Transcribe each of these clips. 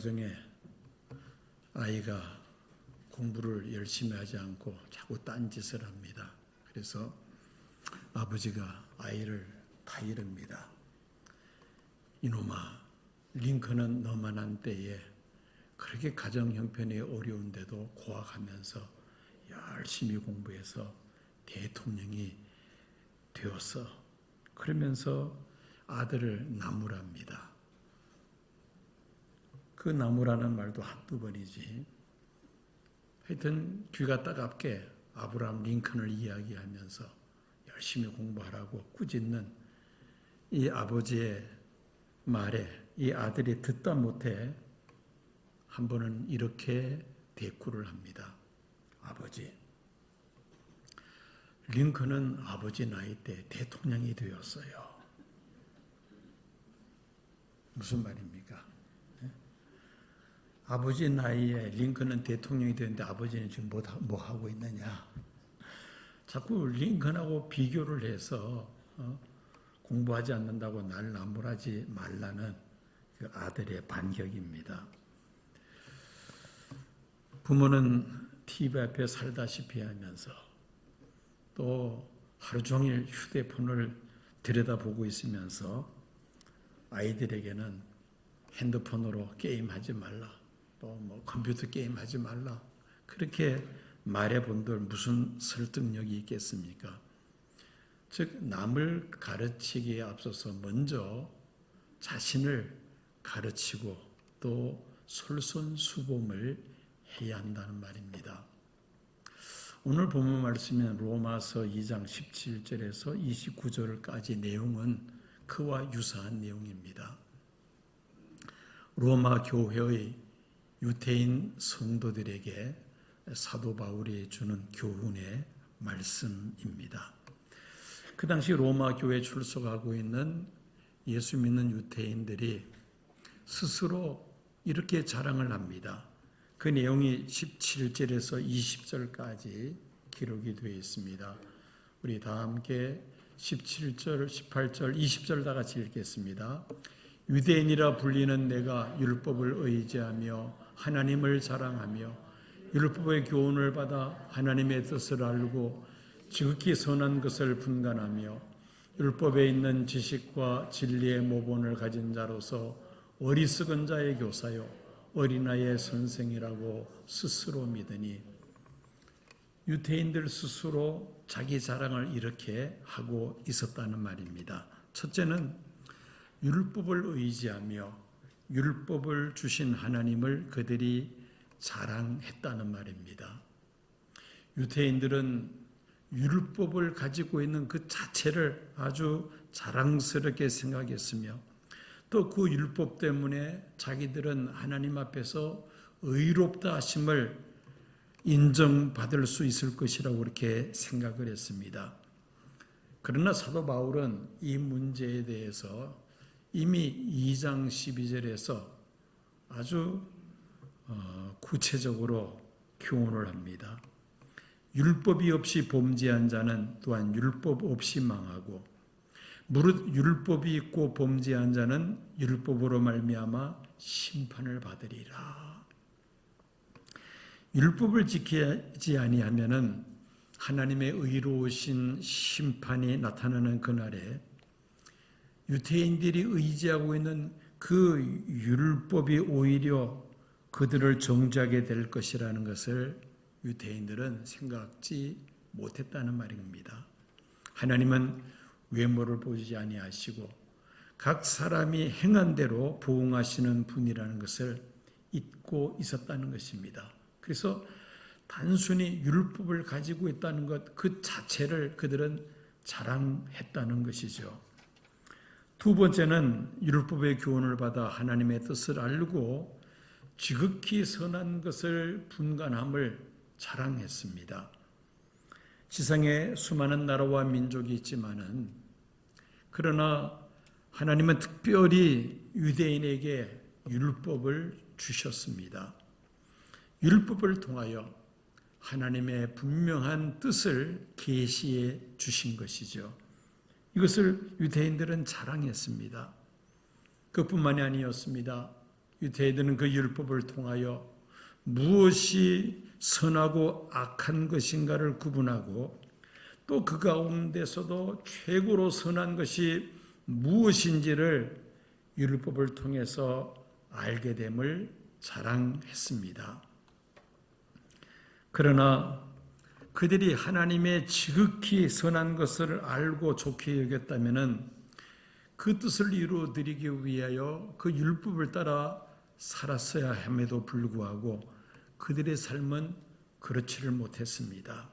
가정에 아이가 공부를 열심히 하지 않고 자꾸 딴짓을 합니다. 그래서 아버지가 아이를 다 이릅니다. 이놈아, 링컨은 너만한 때에 그렇게 가정 형편이 어려운데도 고학하면서 열심히 공부해서 대통령이 되었어. 그러면서 아들을 나무랍니다. 그 나무라는 말도 한두 번이지. 하여튼 귀가 따갑게 아브라함 링컨을 이야기하면서 열심히 공부하라고 꾸짖는 이 아버지의 말에 이 아들이 듣다 못해 한 번은 이렇게 대꾸를 합니다. 아버지, 링컨은 아버지 나이 때 대통령이 되었어요. 무슨 말입니까? 아버지 나이에 링컨은 대통령이 되는데 아버지는 지금 뭐 하고 있느냐? 자꾸 링컨하고 비교를 해서 공부하지 않는다고 날 나무라지 말라는 그 아들의 반격입니다. 부모는 TV 앞에 살다시피 하면서 또 하루 종일 휴대폰을 들여다보고 있으면서 아이들에게는 핸드폰으로 게임하지 말라, 또 뭐 컴퓨터 게임하지 말라, 그렇게 말해본들 무슨 설득력이 있겠습니까? 즉 남을 가르치기에 앞서서 먼저 자신을 가르치고 또 솔선수범을 해야 한다는 말입니다. 오늘 본문 말씀인 로마서 2장 17절에서 29절까지 내용은 그와 유사한 내용입니다. 로마 교회의 유대인 성도들에게 사도 바울이 주는 교훈의 말씀입니다. 그 당시 로마 교회에 출석하고 있는 예수 믿는 유대인들이 스스로 이렇게 자랑을 합니다. 그 내용이 17절에서 20절까지 기록이 되어 있습니다. 우리 다 함께 17절, 18절, 20절 다 같이 읽겠습니다. 유대인이라 불리는 내가 율법을 의지하며 하나님을 자랑하며 율법의 교훈을 받아 하나님의 뜻을 알고 지극히 선한 것을 분간하며 율법에 있는 지식과 진리의 모본을 가진 자로서 어리석은 자의 교사요 어린아이의 선생이라고 스스로 믿으니, 유대인들 스스로 자기 자랑을 이렇게 하고 있었다는 말입니다. 첫째는 율법을 의지하며 율법을 주신 하나님을 그들이 자랑했다는 말입니다. 유대인들은 율법을 가지고 있는 그 자체를 아주 자랑스럽게 생각했으며 또 그 율법 때문에 자기들은 하나님 앞에서 의롭다 하심을 인정받을 수 있을 것이라고 그렇게 생각을 했습니다. 그러나 사도 바울은 이 문제에 대해서 이미 2장 12절에서 아주 구체적으로 교훈을 합니다. 율법이 없이 범죄한 자는 또한 율법 없이 망하고 무릇 율법이 있고 범죄한 자는 율법으로 말미암아 심판을 받으리라. 율법을 지키지 아니하면은 하나님의 의로우신 심판이 나타나는 그날에 유대인들이 의지하고 있는 그 율법이 오히려 그들을 정죄하게 될 것이라는 것을 유대인들은 생각지 못했다는 말입니다. 하나님은 외모를 보지 아니하시고 각 사람이 행한 대로 보응하시는 분이라는 것을 잊고 있었다는 것입니다. 그래서 단순히 율법을 가지고 있다는 것 그 자체를 그들은 자랑했다는 것이죠. 두 번째는 율법의 교훈을 받아 하나님의 뜻을 알고 지극히 선한 것을 분간함을 자랑했습니다. 지상에 수많은 나라와 민족이 있지만은 그러나 하나님은 특별히 유대인에게 율법을 주셨습니다. 율법을 통하여 하나님의 분명한 뜻을 계시해 주신 것이죠. 이것을 유대인들은 자랑했습니다. 그뿐만이 아니었습니다. 유대인들은 그 율법을 통하여 무엇이 선하고 악한 것인가를 구분하고 또 그 가운데서도 최고로 선한 것이 무엇인지를 율법을 통해서 알게 됨을 자랑했습니다. 그러나 그들이 하나님의 지극히 선한 것을 알고 좋게 여겼다면 그 뜻을 이루어드리기 위하여 그 율법을 따라 살았어야 함에도 불구하고 그들의 삶은 그렇지를 못했습니다.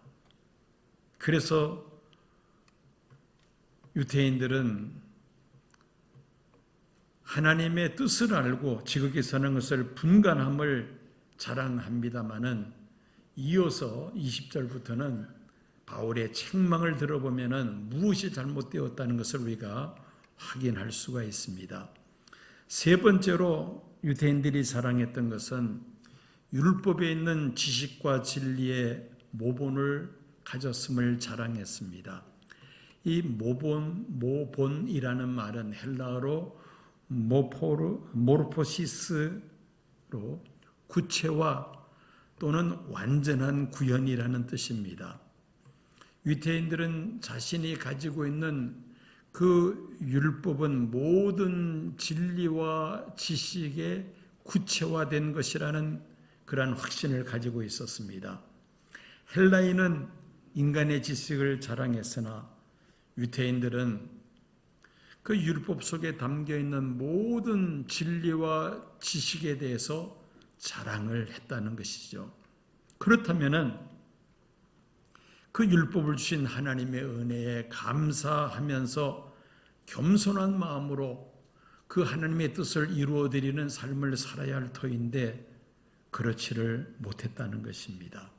그래서 유대인들은 하나님의 뜻을 알고 지극히 선한 것을 분간함을 자랑합니다마는 이어서 20절부터는 바울의 책망을 들어보면 무엇이 잘못되었다는 것을 우리가 확인할 수가 있습니다. 세 번째로 유대인들이 자랑했던 것은 율법에 있는 지식과 진리의 모본을 가졌음을 자랑했습니다. 이 모본이라는 말은 헬라어로 모르포시스로 구체화 또는 완전한 구현이라는 뜻입니다. 유대인들은 자신이 가지고 있는 그 율법은 모든 진리와 지식의 구체화된 것이라는 그러한 확신을 가지고 있었습니다. 헬라인은 인간의 지식을 자랑했으나 유대인들은 그 율법 속에 담겨있는 모든 진리와 지식에 대해서 자랑을 했다는 것이죠. 그렇다면 그 율법을 주신 하나님의 은혜에 감사하면서 겸손한 마음으로 그 하나님의 뜻을 이루어드리는 삶을 살아야 할 터인데 그렇지를 못했다는 것입니다.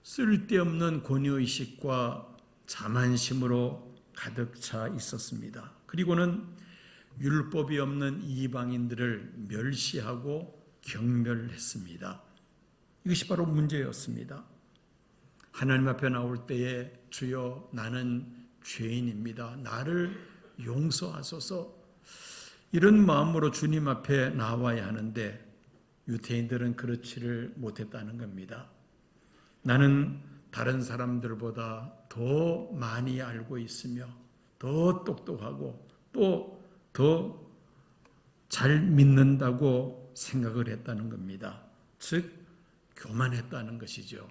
쓸데없는 권위의식과 자만심으로 가득 차 있었습니다. 그리고는 율법이 없는 이방인들을 멸시하고 경멸했습니다. 이것이 바로 문제였습니다. 하나님 앞에 나올 때에 주여 나는 죄인입니다. 나를 용서하소서 이런 마음으로 주님 앞에 나와야 하는데 유대인들은 그렇지를 못했다는 겁니다. 나는 다른 사람들보다 더 많이 알고 있으며 더 똑똑하고 또 더 잘 믿는다고 생각을 했다는 겁니다. 즉 교만했다는 것이죠.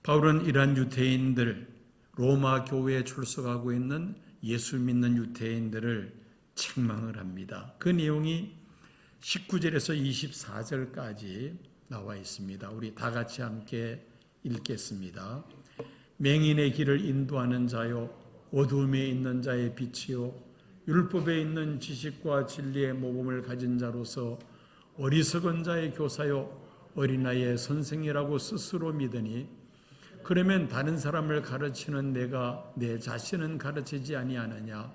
바울은 이러한 유대인들, 로마 교회에 출석하고 있는 예수 믿는 유대인들을 책망을 합니다. 그 내용이 19절에서 24절까지 나와 있습니다. 우리 다 같이 함께 읽겠습니다. 맹인의 길을 인도하는 자요 어두움에 있는 자의 빛이요 율법에 있는 지식과 진리의 모범을 가진 자로서 어리석은 자의 교사요 어린아이의 선생이라고 스스로 믿으니 그러면 다른 사람을 가르치는 내가 내 자신은 가르치지 아니하느냐?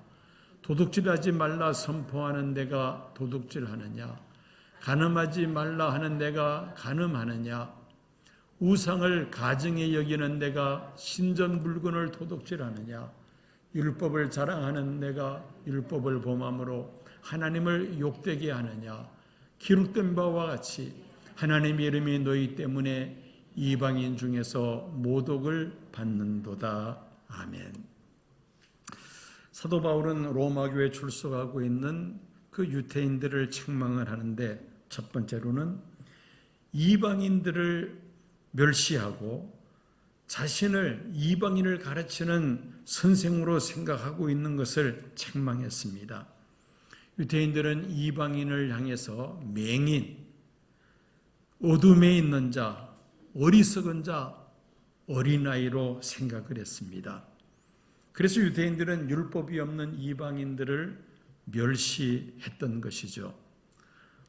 도둑질하지 말라 선포하는 내가 도둑질하느냐? 간음하지 말라 하는 내가 간음하느냐? 우상을 가증히 여기는 내가 신전 물건을 도둑질하느냐? 율법을 자랑하는 내가 율법을 범함으로 하나님을 욕되게 하느냐? 기록된 바와 같이 하나님의 이름이 너희 때문에 이방인 중에서 모독을 받는도다. 아멘. 사도 바울은 로마 교회에 출석하고 있는 그 유대인들을 책망을 하는데 첫 번째로는 이방인들을 멸시하고 자신을 이방인을 가르치는 선생으로 생각하고 있는 것을 책망했습니다. 유대인들은 이방인을 향해서 맹인, 어둠에 있는 자, 어리석은 자, 어린아이로 생각을 했습니다. 그래서 유대인들은 율법이 없는 이방인들을 멸시했던 것이죠.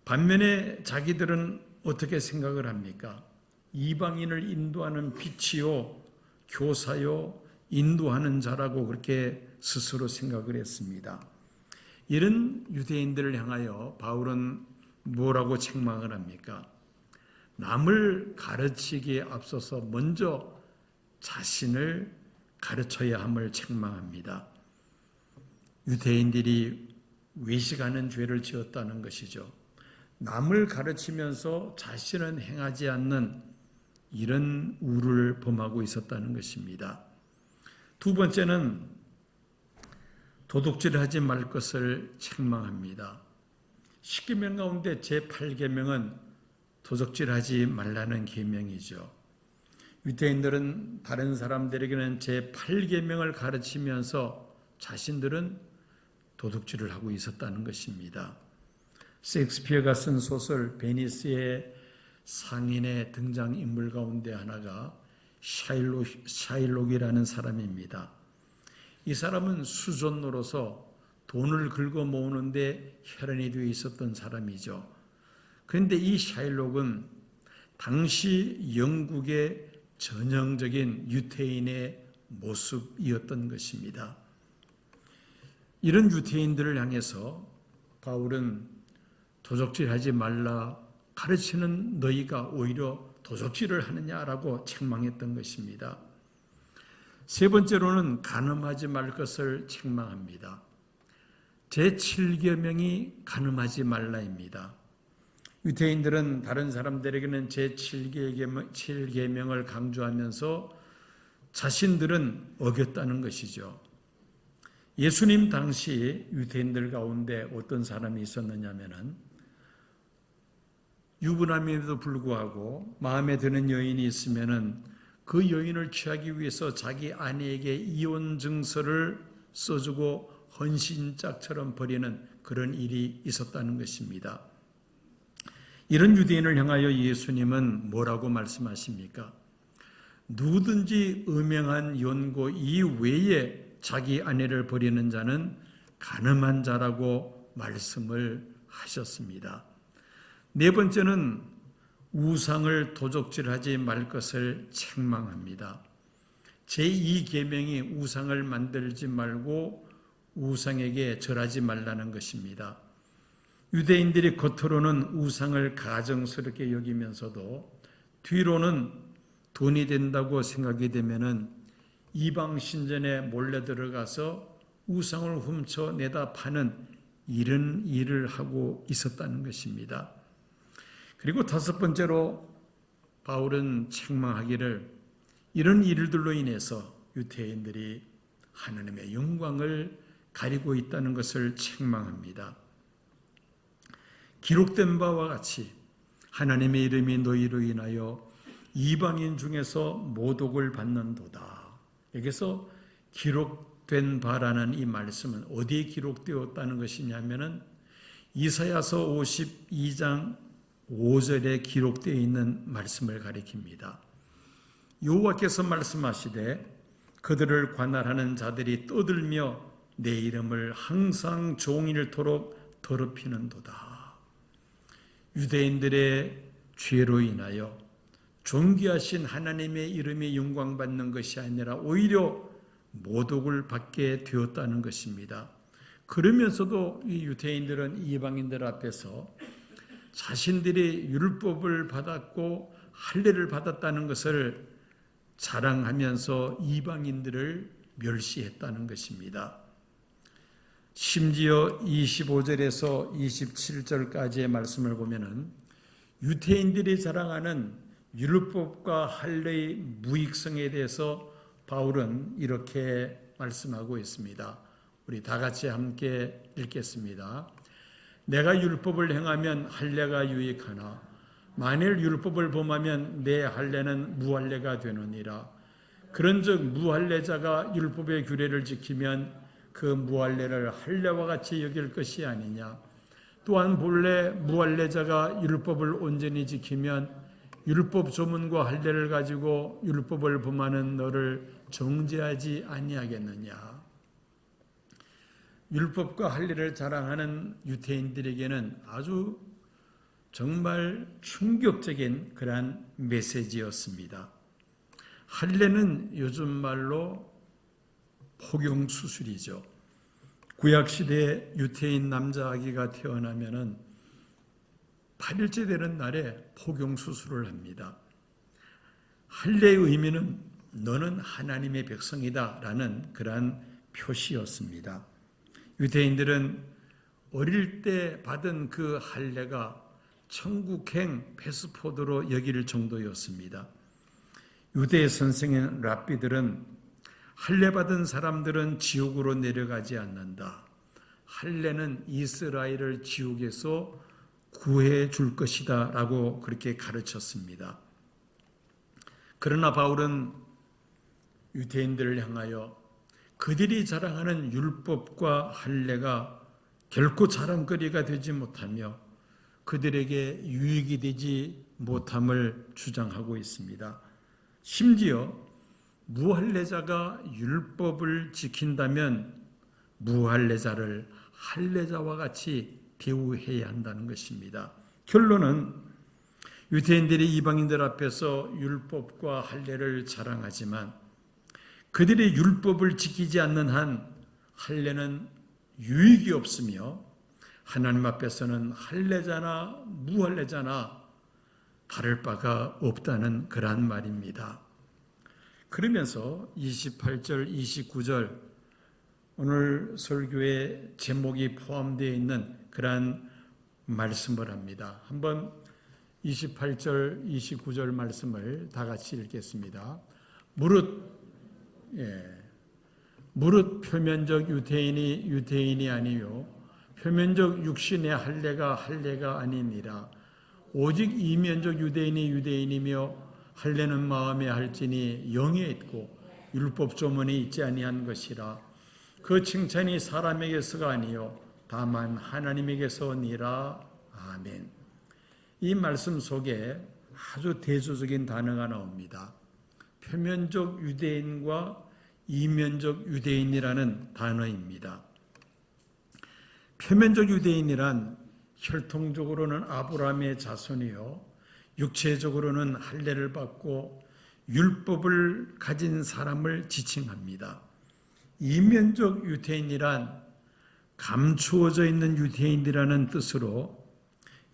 반면에 자기들은 어떻게 생각을 합니까? 이방인을 인도하는 빛이요, 교사요, 인도하는 자라고 그렇게 스스로 생각을 했습니다. 이런 유대인들을 향하여 바울은 뭐라고 책망을 합니까? 남을 가르치기에 앞서서 먼저 자신을 가르쳐야 함을 책망합니다. 유대인들이 외식하는 죄를 지었다는 것이죠. 남을 가르치면서 자신은 행하지 않는 이런 우를 범하고 있었다는 것입니다. 두 번째는 도둑질하지 말 것을 책망합니다. 10계명 가운데 제8계명은 도둑질하지 말라는 계명이죠. 유대인들은 다른 사람들에게는 제8계명을 가르치면서 자신들은 도둑질을 하고 있었다는 것입니다. 셰익스피어가 쓴 소설 베니스의 상인의 등장인물 가운데 하나가 샤일록이라는 사람입니다. 이 사람은 수존노로서 돈을 긁어 모으는데 혈안이 되어 있었던 사람이죠. 그런데 이 샤일록은 당시 영국의 전형적인 유태인의 모습이었던 것입니다. 이런 유태인들을 향해서 바울은 도적질하지 말라, 가르치는 너희가 오히려 도적질을 하느냐라고 책망했던 것입니다. 세 번째로는 간음하지 말 것을 책망합니다. 제7계명이 간음하지 말라입니다. 유태인들은 다른 사람들에게는 제7계명을 강조하면서 자신들은 어겼다는 것이죠. 예수님 당시 유대인들 가운데 어떤 사람이 있었느냐면은 유부남임에도 불구하고 마음에 드는 여인이 있으면은 그 여인을 취하기 위해서 자기 아내에게 이혼 증서를 써주고 헌신짝처럼 버리는 그런 일이 있었다는 것입니다. 이런 유대인을 향하여 예수님은 뭐라고 말씀하십니까? 누구든지 음행한 연고 이외에 자기 아내를 버리는 자는 간음한 자라고 말씀을 하셨습니다. 네 번째는 우상을 도적질하지 말 것을 책망합니다. 제2계명이 우상을 만들지 말고 우상에게 절하지 말라는 것입니다. 유대인들이 겉으로는 우상을 가정스럽게 여기면서도 뒤로는 돈이 된다고 생각이 되면은 이방 신전에 몰래 들어가서 우상을 훔쳐내다 파는 이런 일을 하고 있었다는 것입니다. 그리고 다섯 번째로 바울은 책망하기를 이런 일들로 인해서 유대인들이 하나님의 영광을 가리고 있다는 것을 책망합니다. 기록된 바와 같이 하나님의 이름이 너희로 인하여 이방인 중에서 모독을 받는도다. 여기서 기록된 바라는 이 말씀은 어디에 기록되었다는 것이냐면은 이사야서 52장 5절에 기록되어 있는 말씀을 가리킵니다. 여호와께서 말씀하시되 그들을 관할하는 자들이 떠들며 내 이름을 항상 종일토록 더럽히는도다. 유대인들의 죄로 인하여 존귀하신 하나님의 이름이 영광받는 것이 아니라 오히려 모독을 받게 되었다는 것입니다. 그러면서도 이 유대인들은 이방인들 앞에서 자신들이 율법을 받았고 할례를 받았다는 것을 자랑하면서 이방인들을 멸시했다는 것입니다. 심지어 25절에서 27절까지의 말씀을 보면은 유대인들이 자랑하는 율법과 할례의 무익성에 대해서 바울은 이렇게 말씀하고 있습니다. 우리 다 같이 함께 읽겠습니다. 내가 율법을 행하면 할례가 유익하나 만일 율법을 범하면 내 할례는 무할례가 되느니라. 그런즉 무할례자가 율법의 규례를 지키면 그 무할례를 할례와 같이 여길 것이 아니냐. 또한 본래 무할례자가 율법을 온전히 지키면 율법 조문과 할례를 가지고 율법을 범하는 너를 정죄하지 아니하겠느냐. 율법과 할례를 자랑하는 유대인들에게는 아주 정말 충격적인 그러한 메시지였습니다. 할례는 요즘 말로 포경수술이죠. 구약시대에 유태인 남자 아기가 태어나면은 8일째 되는 날에 포경수술을 합니다. 할례의 의미는 너는 하나님의 백성이다 라는 그러한 표시였습니다. 유대인들은 어릴 때 받은 그 할례가 천국행 패스포드로 여길 정도였습니다. 유대 선생인 랍비들은 할례 받은 사람들은 지옥으로 내려가지 않는다. 할례는 이스라엘을 지옥에서 구해 줄 것이다 라고 그렇게 가르쳤습니다. 그러나 바울은 유대인들을 향하여 그들이 자랑하는 율법과 할례가 결코 자랑거리가 되지 못하며 그들에게 유익이 되지 못함을 주장하고 있습니다. 심지어 무할례자가 율법을 지킨다면 무할례자를 할례자와 같이 대우해야 한다는 것입니다. 결론은 유대인들이 이방인들 앞에서 율법과 할례를 자랑하지만 그들의 율법을 지키지 않는 한 할례는 유익이 없으며 하나님 앞에서는 할례자나 무할례자나 다를 바가 없다는 그러한 말입니다. 그러면서 28절, 29절 오늘 설교의 제목이 포함되어 있는 그러한 말씀을 합니다. 한번 28절, 29절 말씀을 다 같이 읽겠습니다. 무릇 표면적 유대인이 아니요 표면적 육신의 할례가 아니니라. 오직 이면적 유대인이며 할례는 마음에 할지니 영에 있고 율법 조문이 있지 아니한 것이라. 그 칭찬이 사람에게서가 아니요 다만 하나님에게서니라. 아멘. 이 말씀 속에 아주 대조적인 단어가 나옵니다. 표면적 유대인과 이면적 유대인이라는 단어입니다. 표면적 유대인이란 혈통적으로는 아브라함의 자손이요 육체적으로는 할례를 받고 율법을 가진 사람을 지칭합니다. 이면적 유대인이란 감추어져 있는 유대인이라는 뜻으로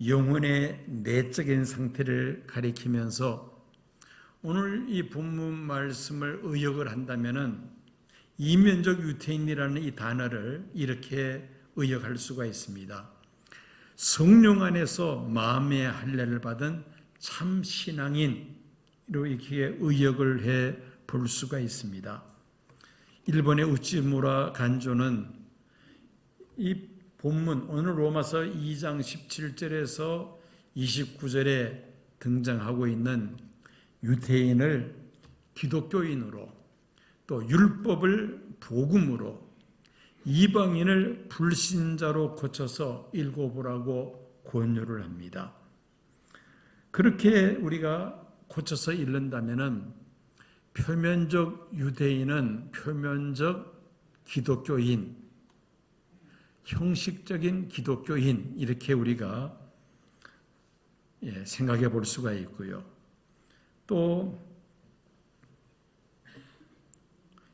영혼의 내적인 상태를 가리키면서 오늘 이 본문 말씀을 의역을 한다면은 이면적 유대인이라는 이 단어를 이렇게 의역할 수가 있습니다. 성령 안에서 마음의 할례를 받은 참 신앙인으로 이렇게 의역을 해 볼 수가 있습니다. 일본의 우찌무라 간조는 이 본문 오늘 로마서 2장 17절에서 29절에 등장하고 있는 유대인을 기독교인으로 또 율법을 복음으로 이방인을 불신자로 고쳐서 읽어보라고 권유를 합니다. 그렇게 우리가 고쳐서 읽는다면 표면적 유대인은 표면적 기독교인, 형식적인 기독교인 이렇게 우리가 생각해 볼 수가 있고요. 또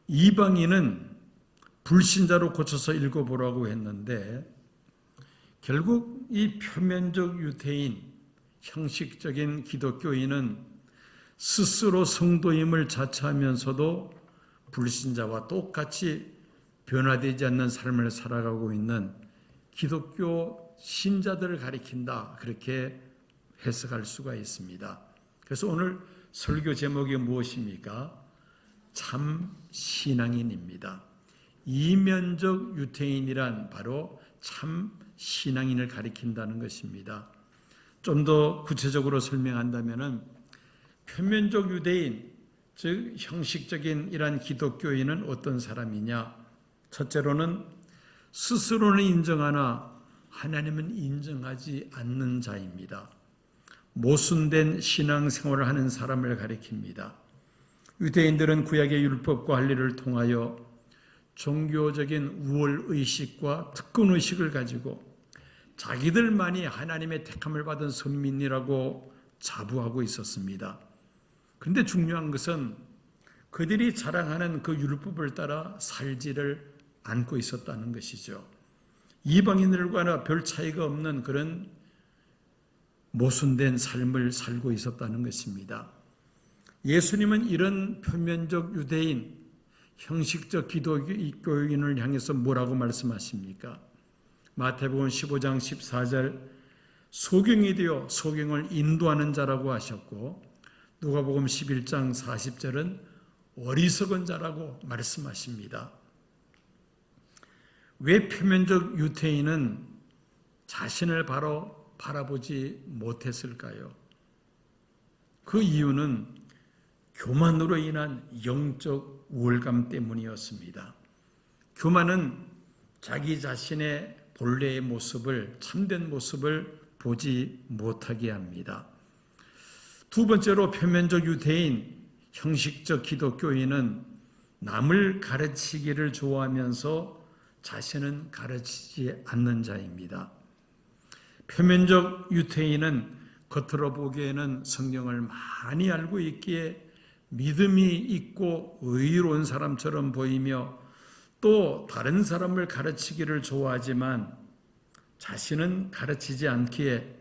이방인은 불신자로 고쳐서 읽어보라고 했는데 결국 이 표면적 유대인, 형식적인 기독교인은 스스로 성도임을 자처하면서도 불신자와 똑같이 변화되지 않는 삶을 살아가고 있는 기독교 신자들을 가리킨다. 그렇게 해석할 수가 있습니다. 그래서 오늘 설교 제목이 무엇입니까? 참 신앙인입니다. 이면적 유대인이란 바로 참 신앙인을 가리킨다는 것입니다. 좀 더 구체적으로 설명한다면 표면적 유대인, 즉 형식적인 이러한 기독교인은 어떤 사람이냐? 첫째로는 스스로는 인정하나 하나님은 인정하지 않는 자입니다. 모순된 신앙생활을 하는 사람을 가리킵니다. 유대인들은 구약의 율법과 할례를 통하여 종교적인 우월의식과 특권의식을 가지고 자기들만이 하나님의 택함을 받은 선민이라고 자부하고 있었습니다. 그런데 중요한 것은 그들이 자랑하는 그 율법을 따라 살지를 않고 있었다는 것이죠. 이방인들과는 별 차이가 없는 그런 모순된 삶을 살고 있었다는 것입니다. 예수님은 이런 표면적 유대인, 형식적 기독교인을 향해서 뭐라고 말씀하십니까? 마태복음 15장 14절 소경이 되어 소경을 인도하는 자라고 하셨고, 누가복음 11장 40절은 어리석은 자라고 말씀하십니다. 왜 표면적 유태인은 자신을 바로 바라보지 못했을까요? 그 이유는 교만으로 인한 영적 우월감 때문이었습니다. 교만은 자기 자신의 본래의 모습을, 참된 모습을 보지 못하게 합니다. 두 번째로 표면적 유대인, 형식적 기독교인은 남을 가르치기를 좋아하면서 자신은 가르치지 않는 자입니다. 표면적 유대인은 겉으로 보기에는 성경을 많이 알고 있기에 믿음이 있고 의로운 사람처럼 보이며 또 다른 사람을 가르치기를 좋아하지만 자신은 가르치지 않기에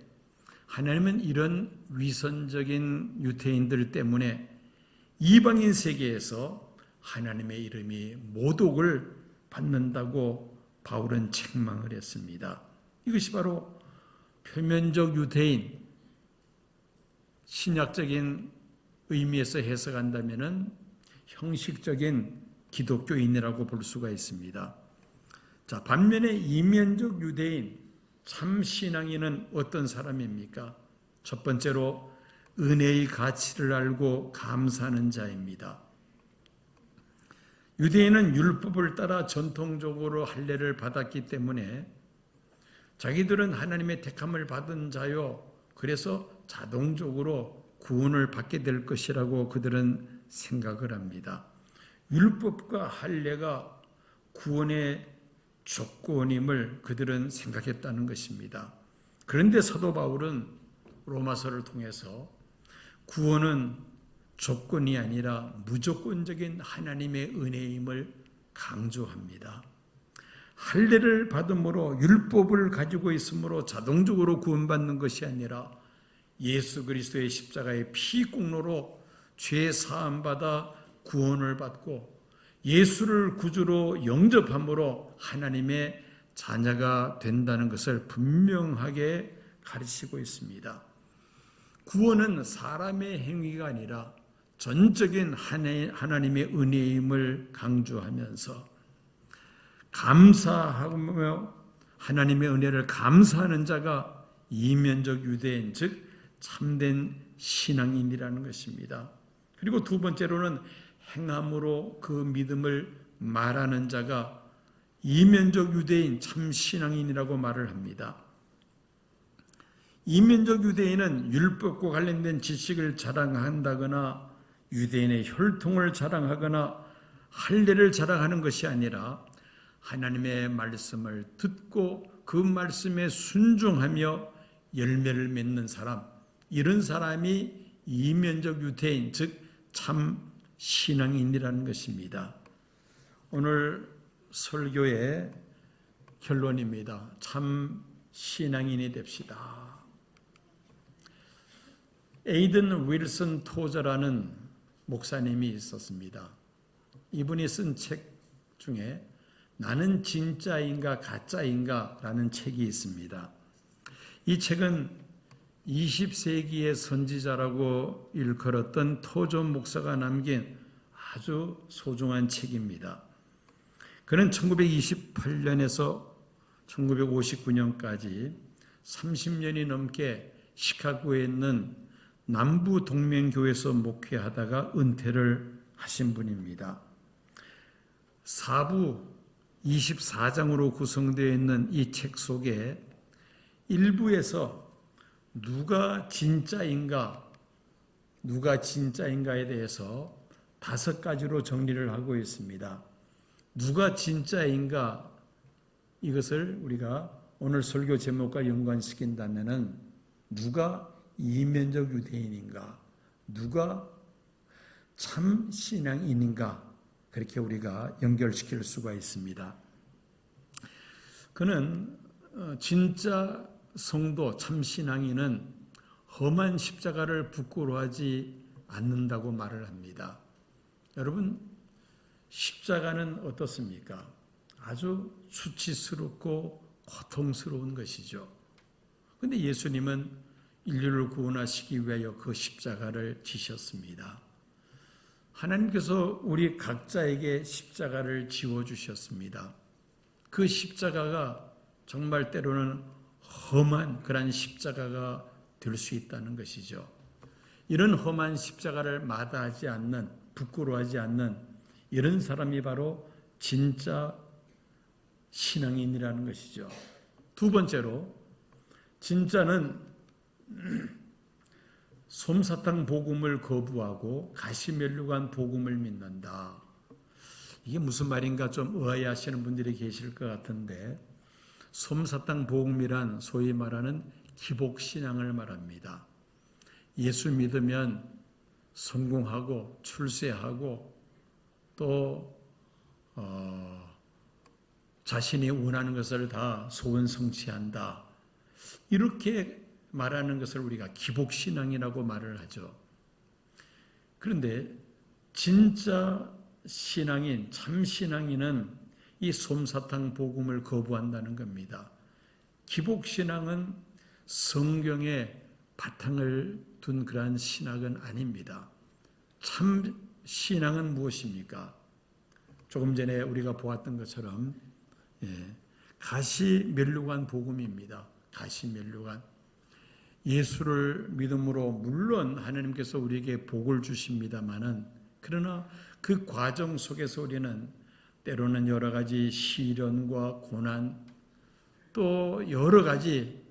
하나님은 이런 위선적인 유대인들 때문에 이방인 세계에서 하나님의 이름이 모독을 받는다고 바울은 책망을 했습니다. 이것이 바로 표면적 유대인, 신약적인 의미에서 해석한다면 형식적인 기독교인이라고 볼 수가 있습니다. 자, 반면에 이면적 유대인, 참 신앙인은 어떤 사람입니까? 첫 번째로 은혜의 가치를 알고 감사하는 자입니다. 유대인은 율법을 따라 전통적으로 할례를 받았기 때문에 자기들은 하나님의 택함을 받은 자요, 그래서 자동적으로 구원을 받게 될 것이라고 그들은 생각을 합니다. 율법과 할례가 구원의 조건임을 그들은 생각했다는 것입니다. 그런데 사도 바울은 로마서를 통해서 구원은 조건이 아니라 무조건적인 하나님의 은혜임을 강조합니다. 할례를 받음으로, 율법을 가지고 있으므로 자동적으로 구원받는 것이 아니라 예수 그리스도의 십자가의 피공로로 죄 사함받아 구원을 받고 예수를 구주로 영접함으로 하나님의 자녀가 된다는 것을 분명하게 가르치고 있습니다. 구원은 사람의 행위가 아니라 전적인 하나님의 은혜임을 강조하면서 감사하며 하나님의 은혜를 감사하는 자가 이면적 유대인, 즉 참된 신앙인이라는 것입니다. 그리고 두 번째로는 행함으로 그 믿음을 말하는 자가 이면적 유대인, 참 신앙인이라고 말을 합니다. 이면적 유대인은 율법과 관련된 지식을 자랑한다거나 유대인의 혈통을 자랑하거나 할례를 자랑하는 것이 아니라 하나님의 말씀을 듣고 그 말씀에 순종하며 열매를 맺는 사람, 이런 사람이 이면적 유대인, 즉 참 신앙인이라는 것입니다. 오늘 설교의 결론입니다. 참 신앙인이 됩시다. 에이든 윌슨 토저라는 목사님이 있었습니다. 이분이 쓴 책 중에 나는 진짜인가 가짜인가 라는 책이 있습니다. 이 책은 20세기의 선지자라고 일컬었던 토저 목사가 남긴 아주 소중한 책입니다. 그는 1928년에서 1959년까지 30년이 넘게 시카고에 있는 남부 동맹교회에서 목회하다가 은퇴를 하신 분입니다. 4부 24장으로 구성되어 있는 이 책 속에 1부에서 누가 진짜인가에 대해서 5가지로 정리를 하고 있습니다. 누가 진짜인가, 이것을 우리가 오늘 설교 제목과 연관시킨다면 누가 이면적 유대인인가, 누가 참 신앙인인가, 그렇게 우리가 연결시킬 수가 있습니다. 그는 진짜 성도, 참 신앙인은 험한 십자가를 부끄러워하지 않는다고 말을 합니다. 여러분, 십자가는 어떻습니까? 아주 수치스럽고 고통스러운 것이죠. 그런데 예수님은 인류를 구원하시기 위하여 그 십자가를 지셨습니다. 하나님께서 우리 각자에게 십자가를 지워주셨습니다. 그 십자가가 정말 때로는 험한 그런 십자가가 될 수 있다는 것이죠. 이런 험한 십자가를 마다하지 않는, 부끄러워하지 않는 이런 사람이 바로 진짜 신앙인이라는 것이죠. 두 번째로, 진짜는 솜사탕 복음을 거부하고 가시면류관 복음을 믿는다. 이게 무슨 말인가 좀 의아해하시는 분들이 계실 것 같은데, 솜사탕 복음이란 소위 말하는 기복신앙을 말합니다. 예수 믿으면 성공하고 출세하고 또 자신이 원하는 것을 다 소원 성취한다. 이렇게 말하는 것을 우리가 기복신앙이라고 말을 하죠. 그런데 진짜 신앙인, 참 신앙인은 이 솜사탕 복음을 거부한다는 겁니다. 기복신앙은 성경에 바탕을 둔 그러한 신학은 아닙니다. 참 신앙은 무엇입니까? 조금 전에 우리가 보았던 것처럼 가시면류관 복음입니다. 가시면류관. 예수를 믿음으로 물론 하나님께서 우리에게 복을 주십니다마는, 그러나 그 과정 속에서 우리는 때로는 여러 가지 시련과 고난, 또 여러 가지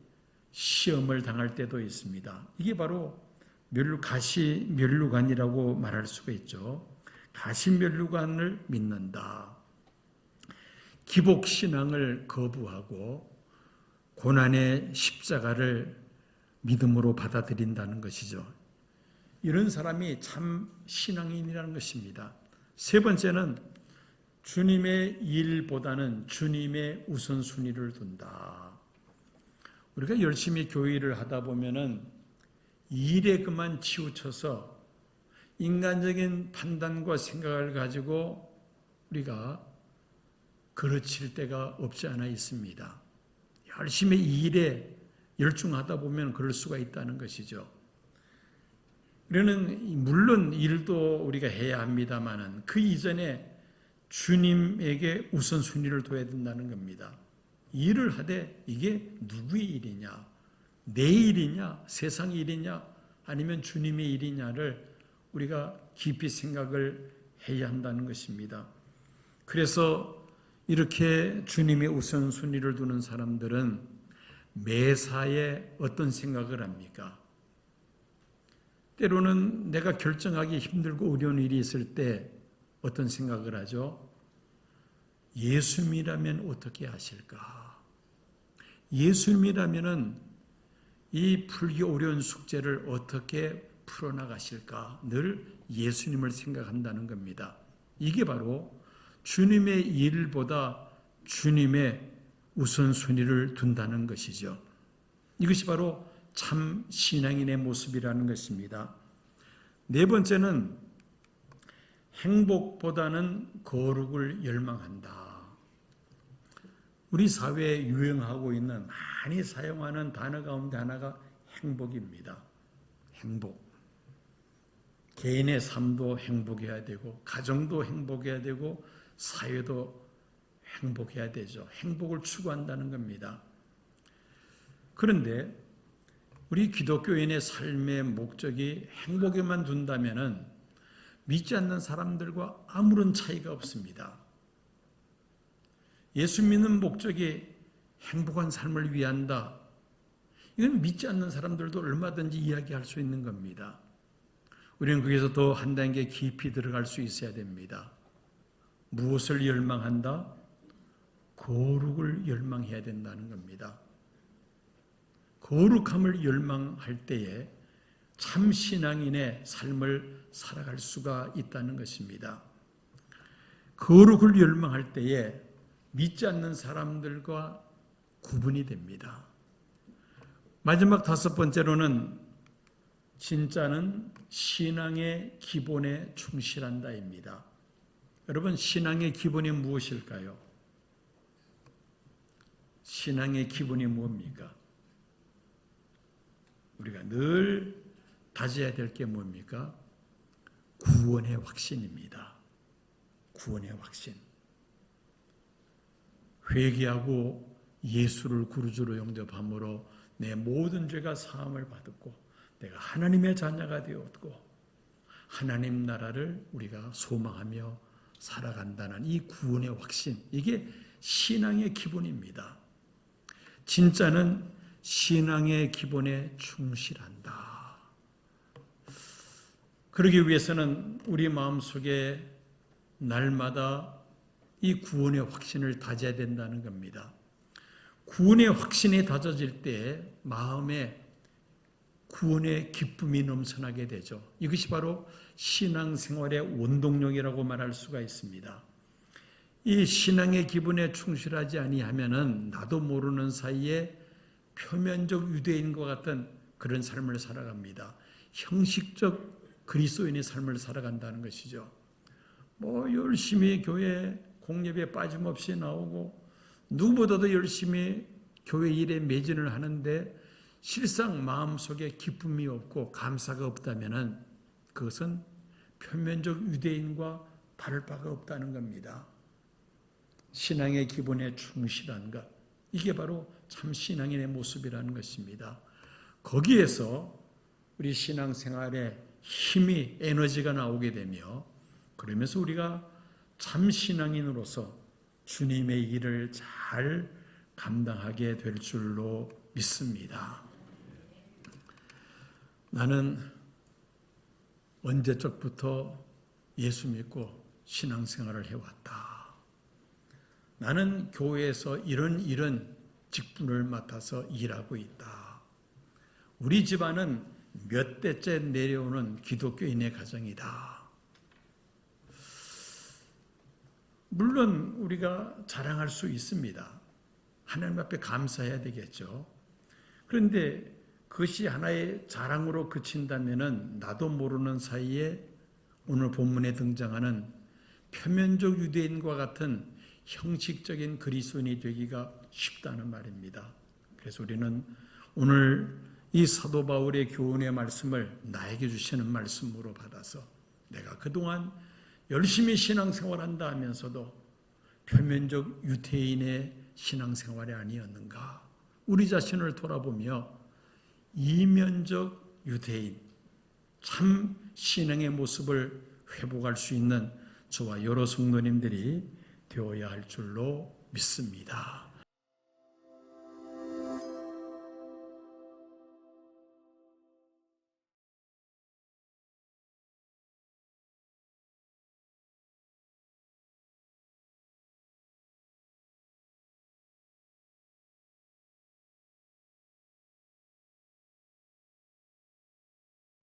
시험을 당할 때도 있습니다. 이게 바로 가시면류관이라고 말할 수가 있죠. 가시면류관을 믿는다. 기복신앙을 거부하고 고난의 십자가를 믿음으로 받아들인다는 것이죠. 이런 사람이 참 신앙인이라는 것입니다. 세 번째는 주님의 일보다는 주님의 우선순위를 둔다. 우리가 열심히 교회를 하다 보면은 일에 그만 치우쳐서 인간적인 판단과 생각을 가지고 우리가 그르칠 때가 없지 않아 있습니다. 열심히 일에 열중하다 보면 그럴 수가 있다는 것이죠. 우리는 물론 일도 우리가 해야 합니다만은 그 이전에 주님에게 우선순위를 둬야 된다는 겁니다. 일을 하되 이게 누구의 일이냐, 내 일이냐, 세상 일이냐, 아니면 주님의 일이냐를 우리가 깊이 생각을 해야 한다는 것입니다. 그래서 이렇게 주님의 우선순위를 두는 사람들은 매사에 어떤 생각을 합니까? 때로는 내가 결정하기 힘들고 어려운 일이 있을 때 어떤 생각을 하죠? 예수님이라면 어떻게 하실까? 예수님이라면은 이 풀기 어려운 숙제를 어떻게 풀어나가실까? 늘 예수님을 생각한다는 겁니다. 이게 바로 주님의 일보다 주님의 우선순위를 둔다는 것이죠. 이것이 바로 참 신앙인의 모습이라는 것입니다. 네 번째는 행복보다는 거룩을 열망한다. 우리 사회에 유행하고 있는 많이 사용하는 단어 가운데 하나가 행복입니다. 행복. 개인의 삶도 행복해야 되고 가정도 행복해야 되고 사회도 행복해야 되죠. 행복을 추구한다는 겁니다. 그런데 우리 기독교인의 삶의 목적이 행복에만 둔다면은 믿지 않는 사람들과 아무런 차이가 없습니다. 예수 믿는 목적이 행복한 삶을 위한다. 이건 믿지 않는 사람들도 얼마든지 이야기할 수 있는 겁니다. 우리는 거기서 더 한 단계 깊이 들어갈 수 있어야 됩니다. 무엇을 열망한다? 거룩을 열망해야 된다는 겁니다. 거룩함을 열망할 때에 참 신앙인의 삶을 살아갈 수가 있다는 것입니다. 거룩을 열망할 때에 믿지 않는 사람들과 구분이 됩니다. 마지막 다섯 번째로는 진짜는 신앙의 기본에 충실한다입니다. 여러분, 신앙의 기본이 무엇일까요? 신앙의 기본이 뭡니까? 우리가 늘 다져야 될 게 뭡니까? 구원의 확신입니다. 구원의 확신. 회개하고 예수를 구주로 영접함으로 내 모든 죄가 사함을 받았고 내가 하나님의 자녀가 되었고 하나님 나라를 우리가 소망하며 살아간다는 이 구원의 확신, 이게 신앙의 기본입니다. 진짜는 신앙의 기본에 충실한다. 그러기 위해서는 우리 마음속에 날마다 이 구원의 확신을 다져야 된다는 겁니다. 구원의 확신이 다져질 때 마음에 구원의 기쁨이 넘쳐나게 되죠. 이것이 바로 신앙생활의 원동력이라고 말할 수가 있습니다. 이 신앙의 기본에 충실하지 아니하면은 나도 모르는 사이에 표면적 유대인과 같은 그런 삶을 살아갑니다. 형식적 그리스도인의 삶을 살아간다는 것이죠. 열심히 교회 공예배에 빠짐없이 나오고 누구보다도 열심히 교회 일에 매진을 하는데 실상 마음속에 기쁨이 없고 감사가 없다면 그것은 표면적 유대인과 다를 바가 없다는 겁니다. 신앙의 기본에 충실한 것, 이게 바로 참 신앙인의 모습이라는 것입니다. 거기에서 우리 신앙생활에 힘이, 에너지가 나오게 되며 그러면서 우리가 참 신앙인으로서 주님의 일을 잘 감당하게 될 줄로 믿습니다. 나는 언제적부터 예수 믿고 신앙생활을 해왔다. 나는 교회에서 이런 직분을 맡아서 일하고 있다. 우리 집안은 몇 대째 내려오는 기독교인의 가정이다. 물론 우리가 자랑할 수 있습니다. 하나님 앞에 감사해야 되겠죠. 그런데 그것이 하나의 자랑으로 그친다면 나도 모르는 사이에 오늘 본문에 등장하는 표면적 유대인과 같은 형식적인 그리스도인이 되기가 쉽다는 말입니다. 그래서 우리는 오늘 이 사도 바울의 교훈의 말씀을 나에게 주시는 말씀으로 받아서 내가 그동안 열심히 신앙생활한다 하면서도 표면적 유대인의 신앙생활이 아니었는가? 우리 자신을 돌아보며 이면적 유대인, 참 신앙의 모습을 회복할 수 있는 저와 여러 성도님들이 되어야 할 줄로 믿습니다.